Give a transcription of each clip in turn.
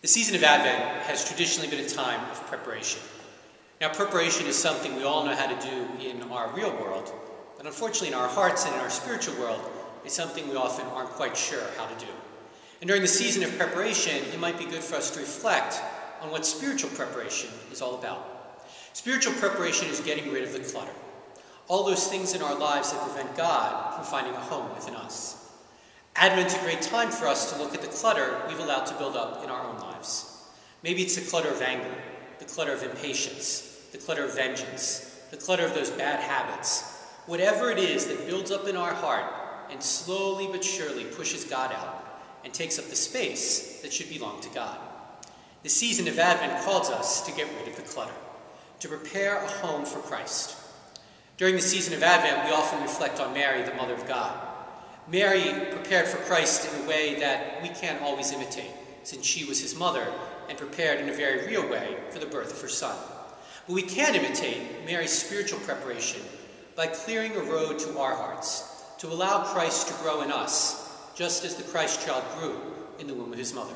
The season of Advent has traditionally been a time of preparation. Now, preparation is something we all know how to do in our real world, but unfortunately in our hearts and in our spiritual world, it's something we often aren't quite sure how to do. And during the season of preparation, it might be good for us to reflect on what spiritual preparation is all about. Spiritual preparation is getting rid of the clutter, all those things in our lives that prevent God from finding a home within us. Advent's a great time for us to look at the clutter we've allowed to build up in our own lives. Maybe it's the clutter of anger, the clutter of impatience, the clutter of vengeance, the clutter of those bad habits. Whatever it is that builds up in our heart and slowly but surely pushes God out and takes up the space that should belong to God. The season of Advent calls us to get rid of the clutter, to prepare a home for Christ. During the season of Advent, we often reflect on Mary, the Mother of God. Mary prepared for Christ in a way that we can't always imitate, since she was his mother and prepared in a very real way for the birth of her son. But we can imitate Mary's spiritual preparation by clearing a road to our hearts, to allow Christ to grow in us, just as the Christ child grew in the womb of his mother.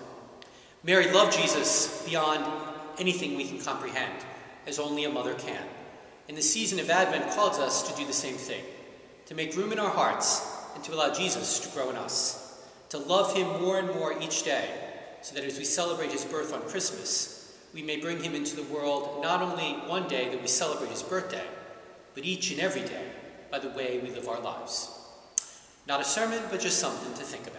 Mary loved Jesus beyond anything we can comprehend, as only a mother can. And the season of Advent calls us to do the same thing, to make room in our hearts and to allow Jesus to grow in us, to love him more and more each day, so that as we celebrate his birth on Christmas, we may bring him into the world not only one day that we celebrate his birthday, but each and every day by the way we live our lives. Not a sermon, but just something to think about.